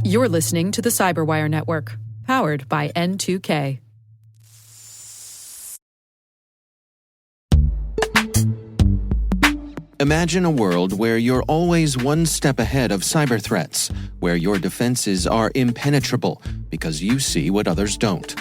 You're listening to the CyberWire Network, powered by N2K. Imagine a world where you're always one step ahead of cyber threats, where your defenses are impenetrable because you see what others don't.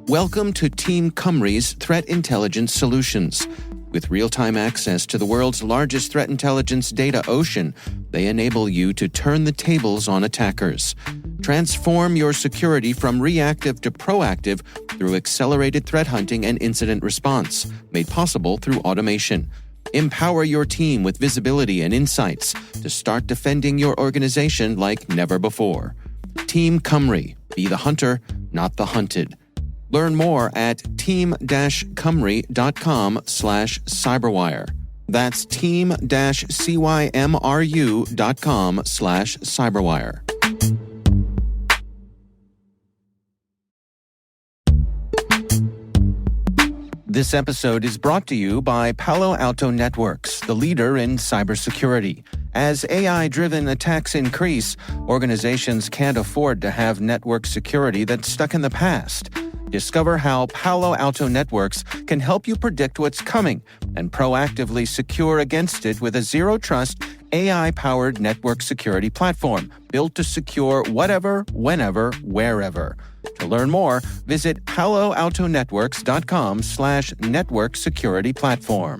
Welcome to Team Cymru's Threat Intelligence Solutions. With real-time access to the world's largest threat intelligence data ocean, they enable you to turn the tables on attackers. Transform your security from reactive to proactive through accelerated threat hunting and incident response, made possible through automation. Empower your team with visibility and insights to start defending your organization like never before. Team Cymru. Be the hunter, not the hunted. Learn more at team-cymru.com/cyberwire. That's team-cymru.com/cyberwire. This episode is brought to you by Palo Alto Networks, the leader in cybersecurity. As AI-driven attacks increase, organizations can't afford to have network security that's stuck in the past. Discover how Palo Alto Networks can help you predict what's coming and proactively secure against it with a zero-trust, AI-powered network security platform built to secure whatever, whenever, wherever. To learn more, visit paloaltonetworks.com/network security platform.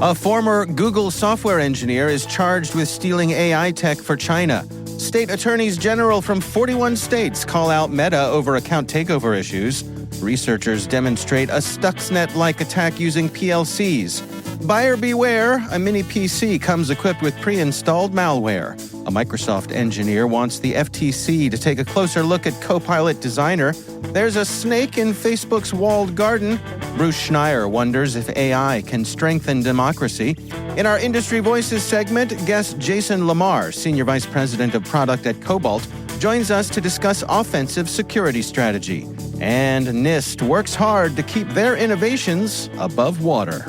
A former Google software engineer is charged with stealing AI tech for China. State attorneys general from 41 states call out Meta over account takeover issues. Researchers demonstrate a Stuxnet-like attack using PLCs. Buyer beware, a mini PC comes equipped with pre-installed malware. A Microsoft engineer wants the FTC to take a closer look at Copilot Designer. There's a snake in Facebook's walled garden. Bruce Schneier wonders if AI can strengthen democracy. In our Industry Voices segment, guest Jason Lamar, Senior Vice President of Product at Cobalt, joins us to discuss offensive security strategy. And NIST works hard to keep their innovations above water.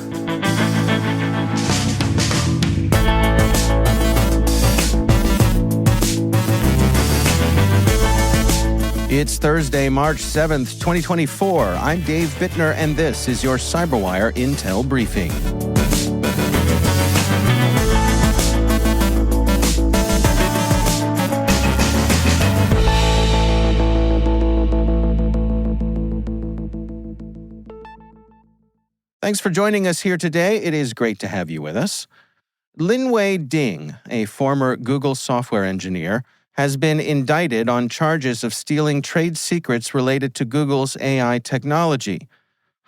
It's Thursday, March 7th, 2024. I'm Dave Bittner, and this is your CyberWire Intel Briefing. Thanks for joining us here today. It is great to have you with us. Linwei Ding, a former Google software engineer, has been indicted on charges of stealing trade secrets related to Google's AI technology.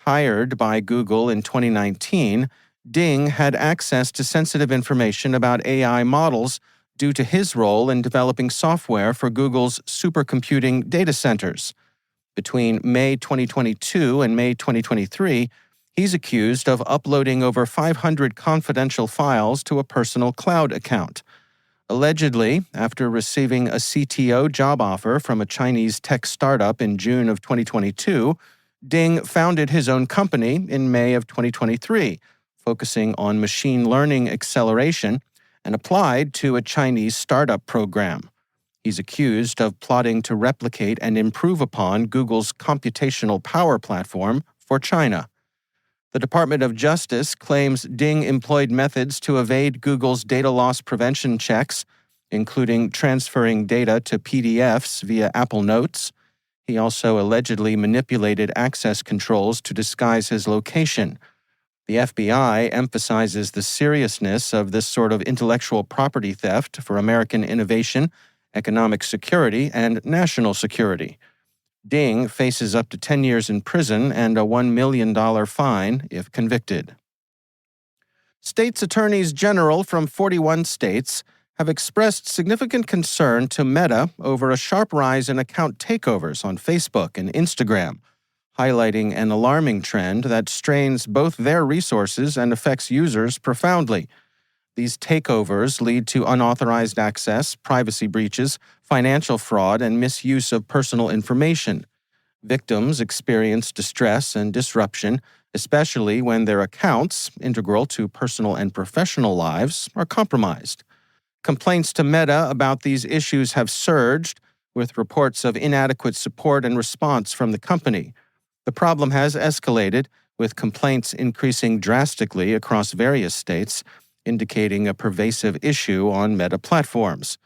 Hired by Google in 2019, Ding had access to sensitive information about AI models due to his role in developing software for Google's supercomputing data centers. Between May 2022 and May 2023, he's accused of uploading over 500 confidential files to a personal cloud account. Allegedly, after receiving a CTO job offer from a Chinese tech startup in June of 2022, Ding founded his own company in May of 2023, focusing on machine learning acceleration, and applied to a Chinese startup program. He's accused of plotting to replicate and improve upon Google's computational power platform for China. The Department of Justice claims Ding employed methods to evade Google's data loss prevention checks, including transferring data to PDFs via Apple Notes. He also allegedly manipulated access controls to disguise his location. The FBI emphasizes the seriousness of this sort of intellectual property theft for American innovation, economic security, and national security. Ding faces up to 10 years in prison and a $1 million fine if convicted. States attorneys general from 41 states have expressed significant concern to Meta over a sharp rise in account takeovers on Facebook and Instagram, highlighting an alarming trend that strains both their resources and affects users profoundly. These takeovers lead to unauthorized access, privacy breaches, financial fraud, and misuse of personal information. Victims experience distress and disruption, especially when their accounts, integral to personal and professional lives, are compromised. Complaints to Meta about these issues have surged, with reports of inadequate support and response from the company. The problem has escalated, with complaints increasing drastically across various states, indicating a pervasive issue on Meta platforms.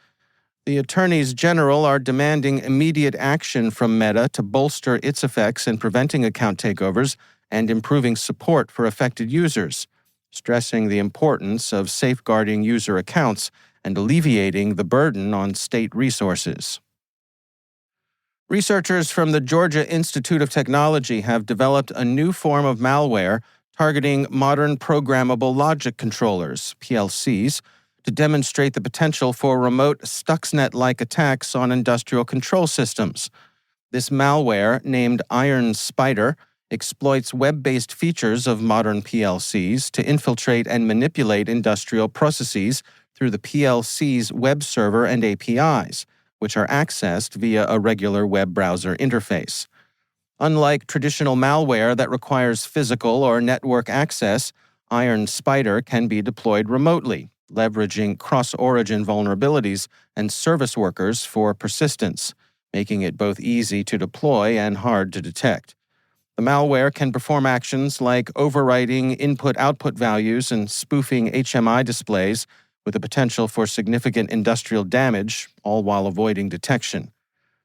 The attorneys general are demanding immediate action from Meta to bolster its effects in preventing account takeovers and improving support for affected users, stressing the importance of safeguarding user accounts and alleviating the burden on state resources. Researchers from the Georgia Institute of Technology have developed a new form of malware targeting modern programmable logic controllers, PLCs, to demonstrate the potential for remote Stuxnet-like attacks on industrial control systems. This malware, named Iron Spider, exploits web-based features of modern PLCs to infiltrate and manipulate industrial processes through the PLC's web server and APIs, which are accessed via a regular web browser interface. Unlike traditional malware that requires physical or network access, Iron Spider can be deployed remotely, leveraging cross-origin vulnerabilities and service workers for persistence, making it both easy to deploy and hard to detect. The malware can perform actions like overwriting input-output values and spoofing HMI displays, with the potential for significant industrial damage, all while avoiding detection.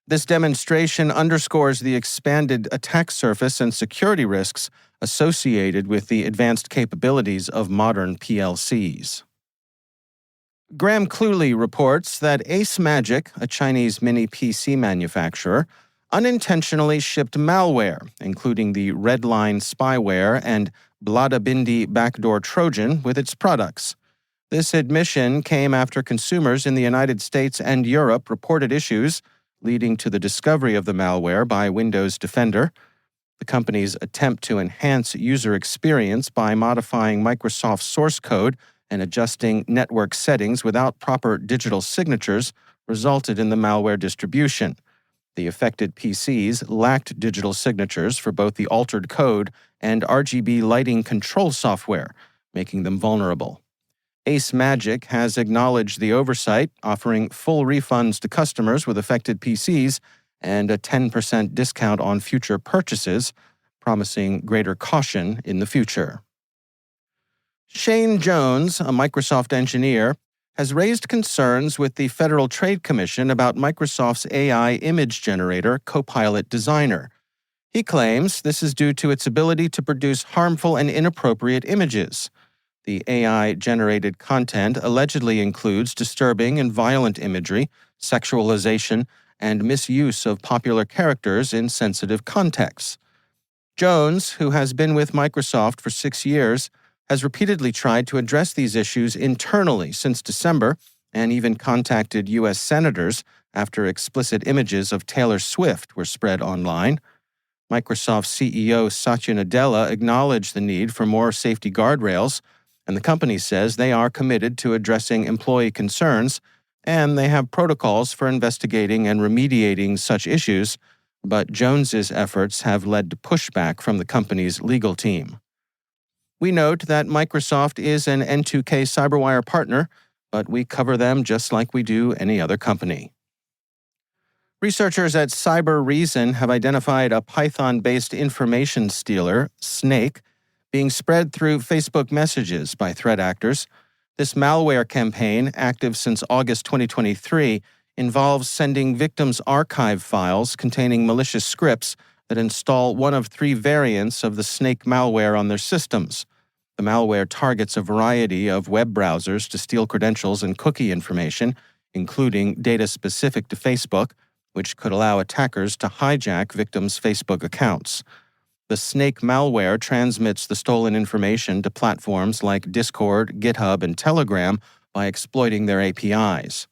This demonstration underscores the expanded attack surface and security risks associated with the advanced capabilities of modern PLCs. Graham Cluley reports that Ace Magic, a Chinese mini PC manufacturer, unintentionally shipped malware, including the Redline spyware and Bladabindi backdoor Trojan, with its products. This admission came after consumers in the United States and Europe reported issues, leading to the discovery of the malware by Windows Defender. The company's attempt to enhance user experience by modifying Microsoft source code and adjusting network settings without proper digital signatures resulted in the malware distribution. The affected PCs lacked digital signatures for both the altered code and RGB lighting control software, making them vulnerable. Ace Magic has acknowledged the oversight, offering full refunds to customers with affected PCs and a 10% discount on future purchases, promising greater caution in the future. Shane Jones, a Microsoft engineer, has raised concerns with the Federal Trade Commission about Microsoft's AI image generator, Copilot Designer. He claims this is due to its ability to produce harmful and inappropriate images. The AI-generated content allegedly includes disturbing and violent imagery, sexualization, and misuse of popular characters in sensitive contexts. Jones, who has been with Microsoft for 6 years, has repeatedly tried to address these issues internally since December and even contacted U.S. senators after explicit images of Taylor Swift were spread online. Microsoft CEO Satya Nadella acknowledged the need for more safety guardrails, and the company says they are committed to addressing employee concerns, and they have protocols for investigating and remediating such issues, but Jones's efforts have led to pushback from the company's legal team. We note that Microsoft is an N2K CyberWire partner, but we cover them just like we do any other company. Researchers at CyberReason have identified a Python-based information stealer, Snake, being spread through Facebook messages by threat actors. This malware campaign, active since August 2023, involves sending victims archive files containing malicious scripts that install one of 3 variants of the Snake malware on their systems. The malware targets a variety of web browsers to steal credentials and cookie information, including data specific to Facebook, which could allow attackers to hijack victims' Facebook accounts. The Snake malware transmits the stolen information to platforms like Discord, GitHub, and Telegram by exploiting their APIs.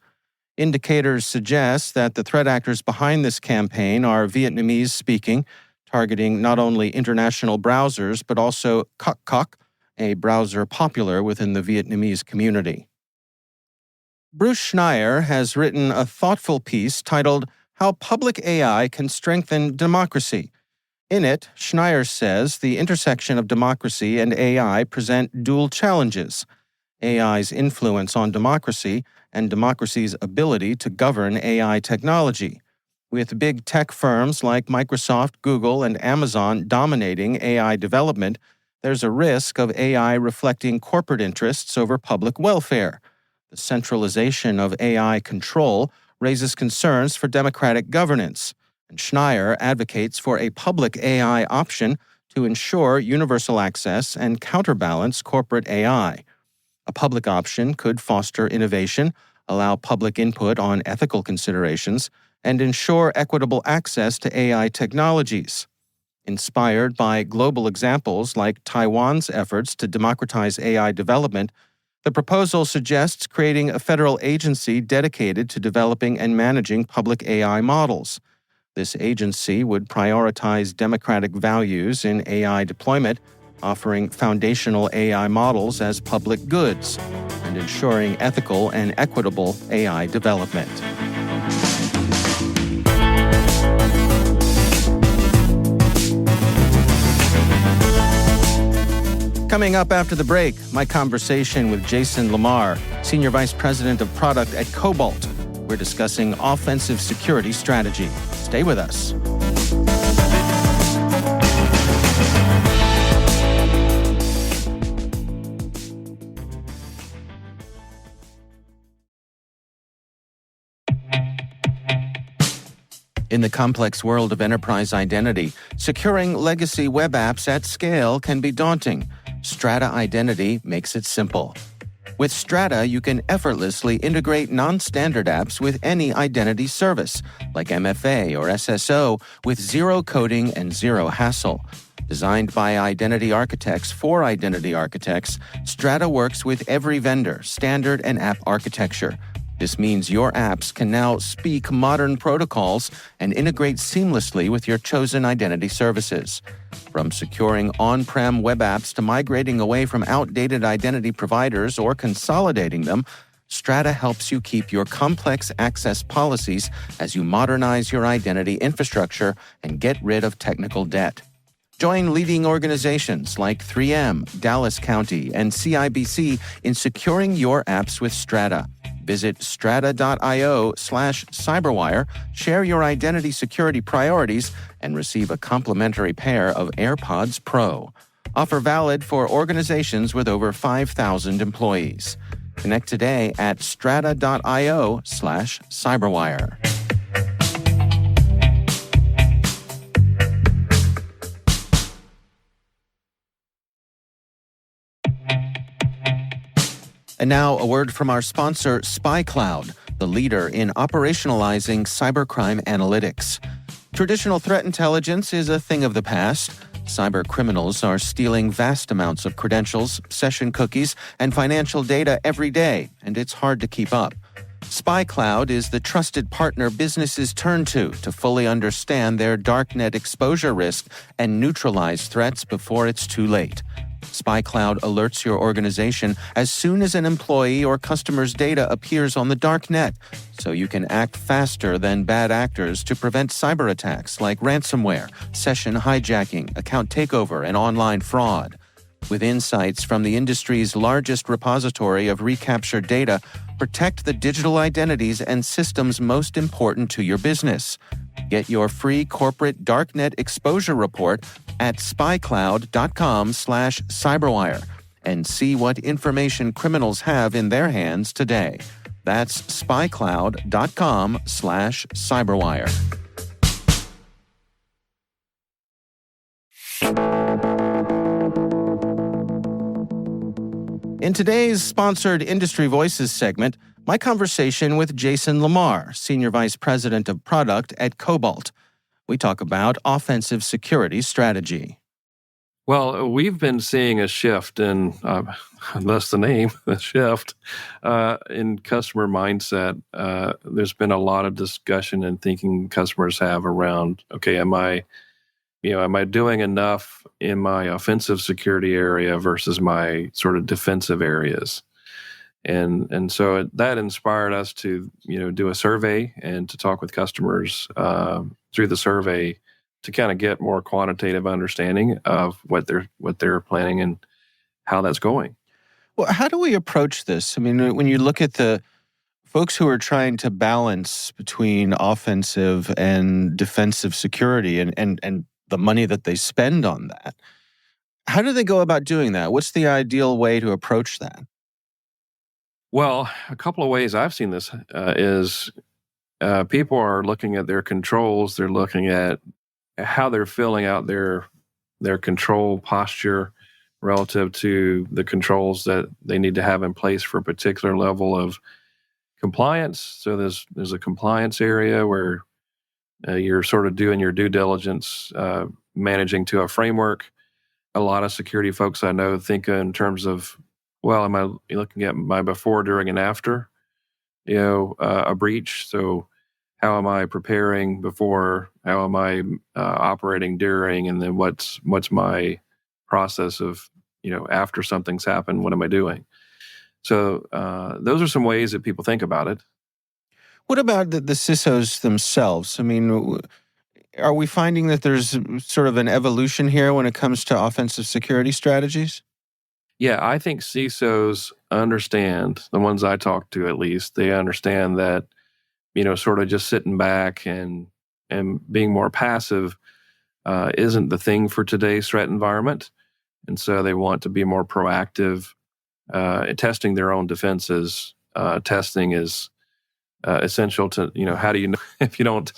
Indicators suggest that the threat actors behind this campaign are Vietnamese-speaking, targeting not only international browsers but also Kok, a browser popular within the Vietnamese community. Bruce Schneier has written a thoughtful piece titled How Public AI Can Strengthen Democracy. In it, Schneier says the intersection of democracy and AI present dual challenges: AI's influence on democracy and democracy's ability to govern AI technology. With big tech firms like Microsoft, Google, and Amazon dominating AI development, there's a risk of AI reflecting corporate interests over public welfare. The centralization of AI control raises concerns for democratic governance, and Schneier advocates for a public AI option to ensure universal access and counterbalance corporate AI. A public option could foster innovation, allow public input on ethical considerations, and ensure equitable access to AI technologies. Inspired by global examples like Taiwan's efforts to democratize AI development, the proposal suggests creating a federal agency dedicated to developing and managing public AI models. This agency would prioritize democratic values in AI deployment, offering foundational AI models as public goods, and ensuring ethical and equitable AI development. Coming up after the break, my conversation with Jason Lamar, Senior Vice President of Product at Cobalt. We're discussing offensive security strategy. Stay with us. In the complex world of enterprise identity, securing legacy web apps at scale can be daunting. Strata Identity makes it simple. With Strata, you can effortlessly integrate non-standard apps with any identity service, like MFA or SSO, with zero coding and zero hassle. Designed by identity architects for identity architects, Strata works with every vendor, standard, and app architecture. This means your apps can now speak modern protocols and integrate seamlessly with your chosen identity services. From securing on-prem web apps to migrating away from outdated identity providers or consolidating them, Strata helps you keep your complex access policies as you modernize your identity infrastructure and get rid of technical debt. Join leading organizations like 3M, Dallas County, and CIBC in securing your apps with Strata. Visit strata.io/cyberwire, share your identity security priorities, and receive a complimentary pair of AirPods Pro. Offer valid for organizations with over 5,000 employees. Connect today at strata.io/cyberwire. And now, a word from our sponsor, SpyCloud, the leader in operationalizing cybercrime analytics. Traditional threat intelligence is a thing of the past. Cyber criminals are stealing vast amounts of credentials, session cookies, and financial data every day, and it's hard to keep up. SpyCloud is the trusted partner businesses turn to fully understand their darknet exposure risk and neutralize threats before it's too late. SpyCloud alerts your organization as soon as an employee or customer's data appears on the dark net, so you can act faster than bad actors to prevent cyber attacks like ransomware, session hijacking, account takeover, and online fraud. With insights from the industry's largest repository of recaptured data, protect the digital identities and systems most important to your business. Get your free corporate darknet exposure report at spycloud.com/cyberwire and see what information criminals have in their hands today. That's spycloud.com/cyberwire. In today's sponsored Industry Voices segment, my conversation with Jason Lamar, Senior Vice President of Product at Cobalt. We talk about offensive security strategy. Well, we've been seeing a shift in, thus the name, a shift in customer mindset. There's been a lot of discussion and thinking customers have around, okay, am I am I doing enough in my offensive security area versus my sort of defensive areas? And so that inspired us to do a survey and to talk with customers through the survey to kind of get more quantitative understanding of what they're planning and how that's going. Well, how do we approach this? I mean, when you look at the folks who are trying to balance between offensive and defensive security and the money that they spend on that, how do they go about doing that? What's the ideal way to approach that? Well, a couple of ways I've seen this is people are looking at their controls. They're looking at how they're filling out their control posture relative to the controls that they need to have in place for a particular level of compliance. So there's a compliance area where you're sort of doing your due diligence, managing to a framework. A lot of security folks I know think in terms of, well, am I looking at my before, during, and after, a breach? So how am I preparing before? How am I operating during? And then what's my process of, after something's happened, what am I doing? So those are some ways that people think about it. What about the CISOs themselves? I mean, are we finding that there's sort of an evolution here when it comes to offensive security strategies? Yeah, I think CISOs understand, the ones I talk to at least, they understand that, sort of just sitting back and being more passive isn't the thing for today's threat environment. And so they want to be more proactive testing their own defenses. Testing is essential to, how do you know if you don't?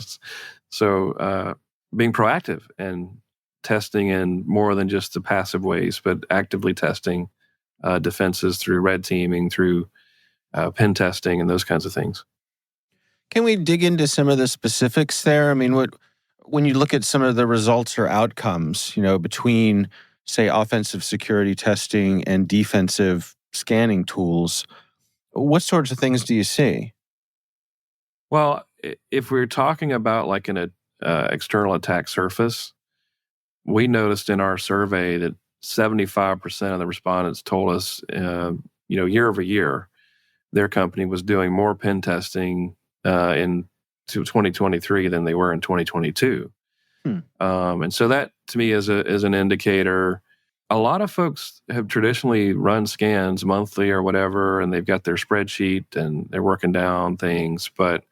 So being proactive and testing in more than just the passive ways, but actively testing defenses through red teaming, through pen testing, and those kinds of things. Can we dig into some of the specifics there? I mean, when you look at some of the results or outcomes, between, say, offensive security testing and defensive scanning tools, what sorts of things do you see? Well, if we're talking about like an external attack surface, we noticed in our survey that 75% of the respondents told us, year over year, their company was doing more pen testing in 2023 than they were in 2022. And so that to me is an indicator. A lot of folks have traditionally run scans monthly or whatever, and they've got their spreadsheet and they're working down things. But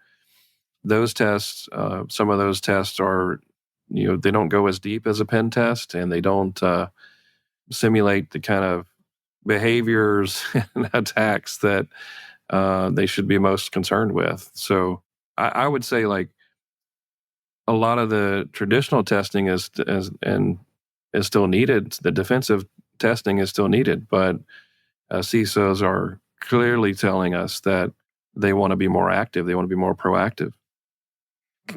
those tests, some of those tests are, they don't go as deep as a pen test, and they don't simulate the kind of behaviors and attacks that they should be most concerned with. So I would say, like, a lot of the traditional testing is still needed. The defensive testing is still needed, but CISOs are clearly telling us that they want to be more active. They want to be more proactive.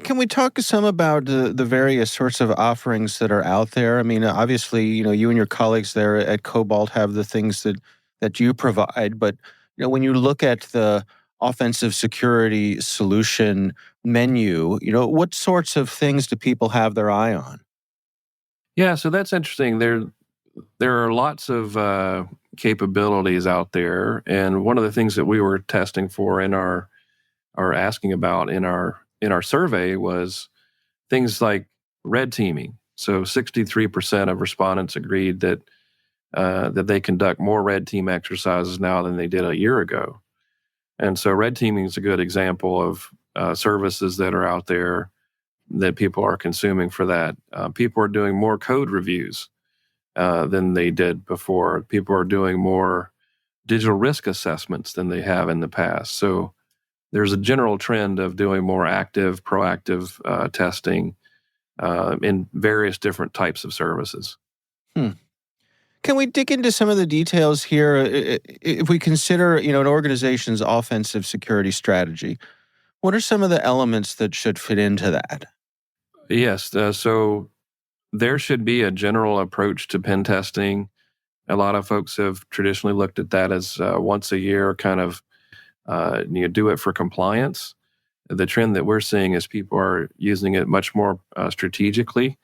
Can we talk some about the various sorts of offerings that are out there? I mean, obviously, you and your colleagues there at Cobalt have the things that you provide, but when you look at the offensive security solution menu, what sorts of things do people have their eye on? Yeah, so that's interesting. There are lots of capabilities out there, and one of the things that we were testing for in our or asking about in our survey was things like red teaming. So 63% of respondents agreed that they conduct more red team exercises now than they did a year ago. And so red teaming is a good example of services that are out there that people are consuming for that. People are doing more code reviews than they did before. People are doing more digital risk assessments than they have in the past. So there's a general trend of doing more active, proactive testing in various different types of services. Can we dig into some of the details here? If we consider, an organization's offensive security strategy, what are some of the elements that should fit into that? Yes. So there should be a general approach to pen testing. A lot of folks have traditionally looked at that as once a year kind of, do it for compliance. The trend that we're seeing is people are using it much more strategically.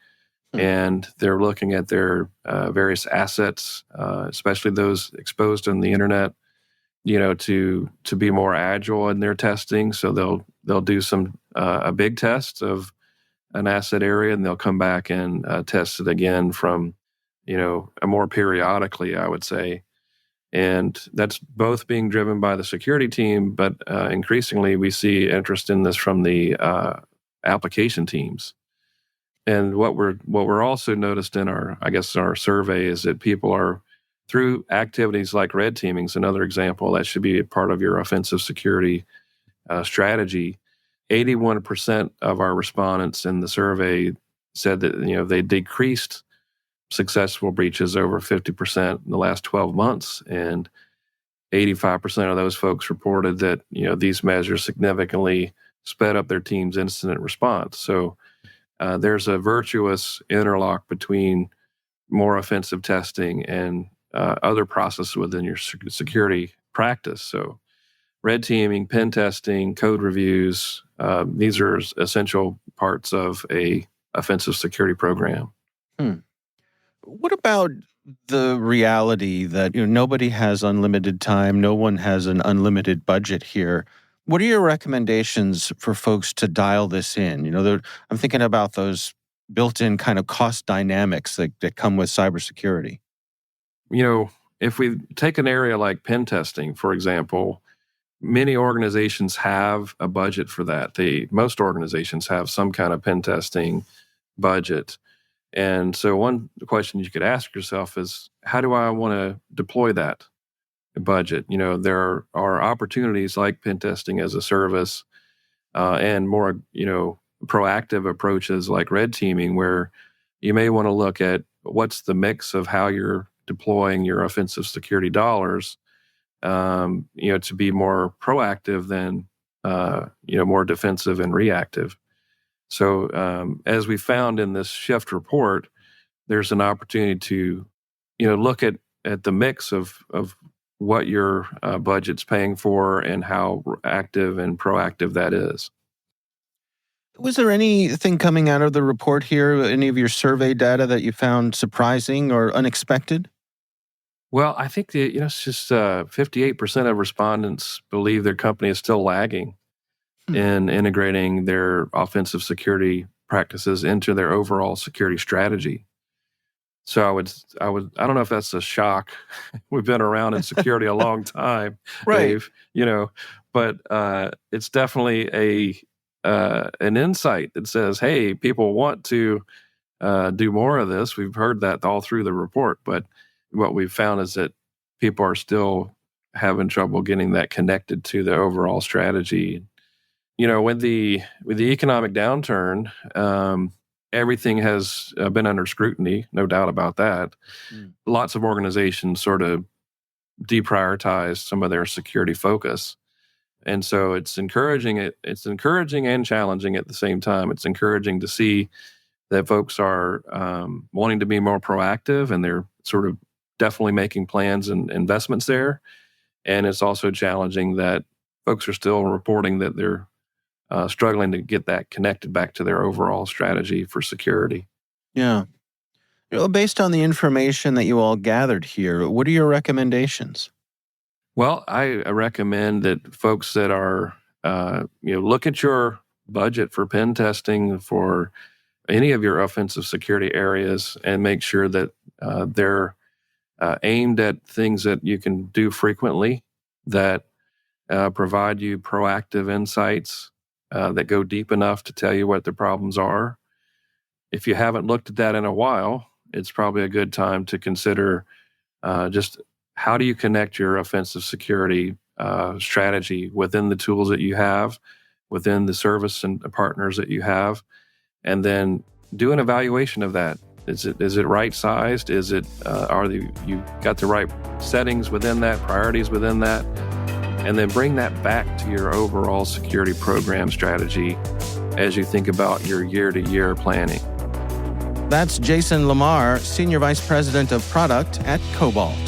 And they're looking at their various assets, especially those exposed on the internet, to be more agile in their testing. So they'll do some a big test of an asset area, and they'll come back and test it again from, more periodically, I would say. And that's both being driven by the security team, but increasingly we see interest in this from the application teams. And what we're also noticed in our survey is that people are, through activities like red teaming is another example that should be a part of your offensive security strategy. 81% of our respondents in the survey said that they decreased successful breaches over 50% in the last 12 months, and 85% of those folks reported that these measures significantly sped up their team's incident response. So there's a virtuous interlock between more offensive testing and other processes within your security practice. So red teaming, pen testing, code reviews, these are essential parts of a offensive security program. What about the reality that nobody has unlimited time, no one has an unlimited budget here? What are your recommendations for folks to dial this in? I'm thinking about those built-in kind of cost dynamics that come with cybersecurity. If we take an area like pen testing, for example, many organizations have a budget for that. Most organizations have some kind of pen testing budget. And so one question you could ask yourself is, how do I want to deploy that budget? There are opportunities like pen testing as a service and more, proactive approaches like red teaming, where you may want to look at what's the mix of how you're deploying your offensive security dollars, to be more proactive than, more defensive and reactive. So as we found in this SHIFT report, there's an opportunity to, look at the mix of what your budget's paying for and how active and proactive that is. Was there anything coming out of the report here, any of your survey data that you found surprising or unexpected? Well, I think that, it's just 58% of respondents believe their company is still lagging in integrating their offensive security practices into their overall security strategy. So I don't know if that's a shock. We've been around in security a long time, right? Dave, but it's definitely an insight that says, hey, people want to do more of this. We've heard that all through the report, but what we've found is that people are still having trouble getting that connected to the overall strategy. With the economic downturn, everything has been under scrutiny, no doubt about that. Lots of organizations sort of deprioritized some of their security focus. And so it's encouraging and challenging at the same time. It's encouraging to see that folks are wanting to be more proactive, and they're sort of definitely making plans and investments there. And it's also challenging that folks are still reporting that they're struggling to get that connected back to their overall strategy for security. Yeah. Based on the information that you all gathered here, what are your recommendations? Well, I recommend that folks that are, look at your budget for pen testing for any of your offensive security areas and make sure that they're aimed at things that you can do frequently, that provide you proactive insights that go deep enough to tell you what the problems are. If you haven't looked at that in a while, it's probably a good time to consider just how do you connect your offensive security strategy within the tools that you have, within the service and partners that you have, and then do an evaluation of that. Is it right sized? Is it you got the right settings within that, priorities within that? And then bring that back to your overall security program strategy as you think about your year-to-year planning. That's Jason Lamar, Senior Vice President of Product at Cobalt.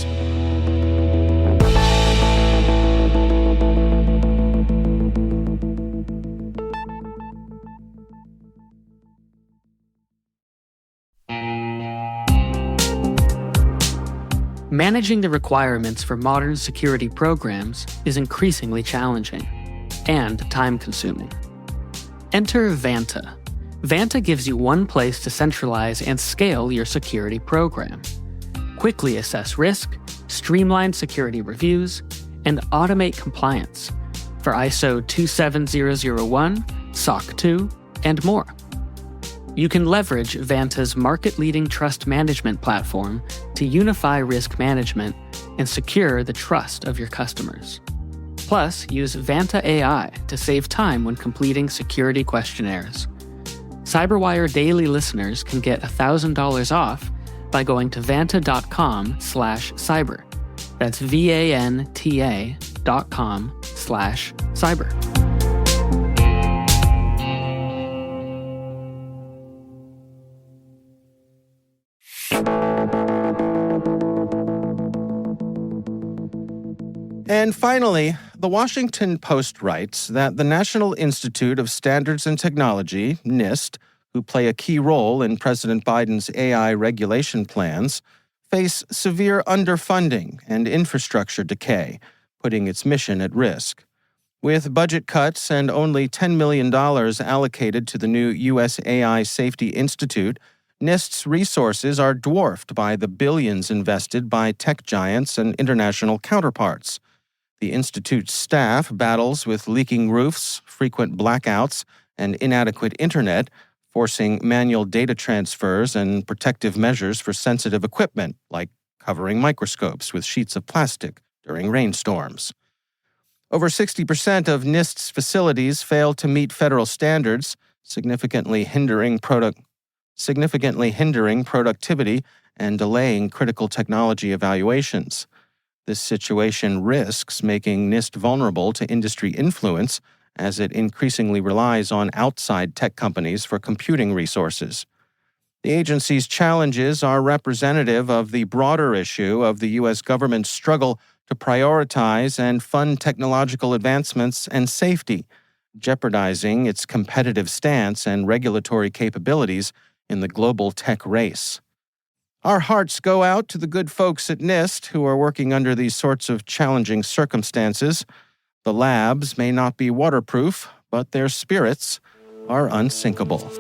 Managing the requirements for modern security programs is increasingly challenging and time-consuming. Enter Vanta. Vanta gives you one place to centralize and scale your security program. Quickly assess risk, streamline security reviews, and automate compliance for ISO 27001, SOC 2, and more. You can leverage Vanta's market-leading trust management platform to unify risk management and secure the trust of your customers. Plus, use Vanta AI to save time when completing security questionnaires. CyberWire Daily listeners can get $1,000 off by going to vanta.com/cyber. That's vanta.com/cyber. And finally, the Washington Post writes that the National Institute of Standards and Technology, NIST, who play a key role in President Biden's AI regulation plans, face severe underfunding and infrastructure decay, putting its mission at risk. With budget cuts and only $10 million allocated to the new U.S. AI Safety Institute, NIST's resources are dwarfed by the billions invested by tech giants and international counterparts. The Institute's staff battles with leaking roofs, frequent blackouts, and inadequate internet, forcing manual data transfers and protective measures for sensitive equipment, like covering microscopes with sheets of plastic during rainstorms. Over 60% of NIST's facilities fail to meet federal standards, significantly hindering productivity and delaying critical technology evaluations. This situation risks making NIST vulnerable to industry influence as it increasingly relies on outside tech companies for computing resources. The agency's challenges are representative of the broader issue of the U.S. government's struggle to prioritize and fund technological advancements and safety, jeopardizing its competitive stance and regulatory capabilities in the global tech race. Our hearts go out to the good folks at NIST who are working under these sorts of challenging circumstances. The labs may not be waterproof, but their spirits are unsinkable.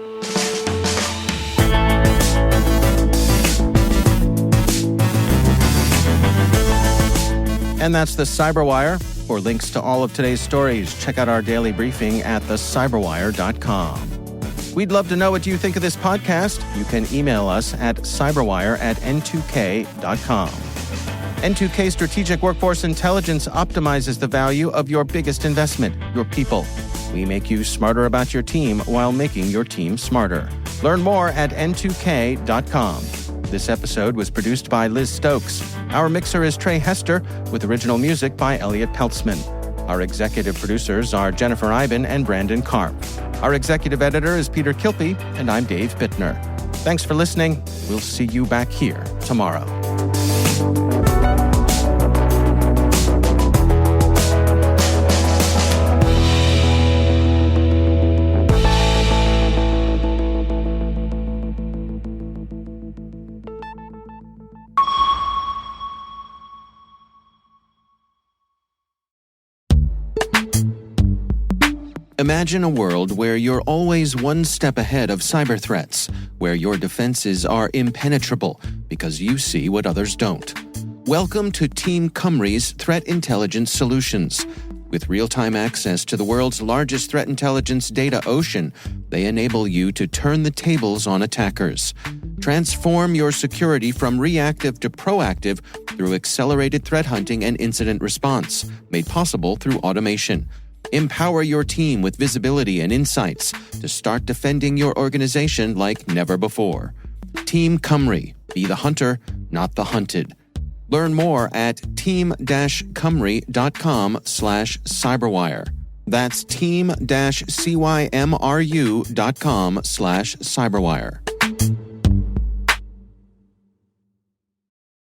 And that's the CyberWire. For links to all of today's stories, check out our daily briefing at thecyberwire.com. We'd love to know what you think of this podcast. You can email us at cyberwire@n2k.com. N2K Strategic Workforce Intelligence optimizes the value of your biggest investment, your people. We make you smarter about your team while making your team smarter. Learn more at n2k.com. This episode was produced by Liz Stokes. Our mixer is Trey Hester, with original music by Elliot Peltzman. Our executive producers are Jennifer Iben and Brandon Karp. Our executive editor is Peter Kilpie, and I'm Dave Bittner. Thanks for listening. We'll see you back here tomorrow. Imagine a world where you're always one step ahead of cyber threats, where your defenses are impenetrable because you see what others don't. Welcome to Team Cymru's Threat Intelligence Solutions. With real-time access to the world's largest threat intelligence data ocean, they enable you to turn the tables on attackers. Transform your security from reactive to proactive through accelerated threat hunting and incident response, made possible through automation. Empower your team with visibility and insights to start defending your organization like never before. Team Cymru. Be the hunter, not the hunted. Learn more at team-cymru.com/cyberwire. That's team-cymru.com/cyberwire.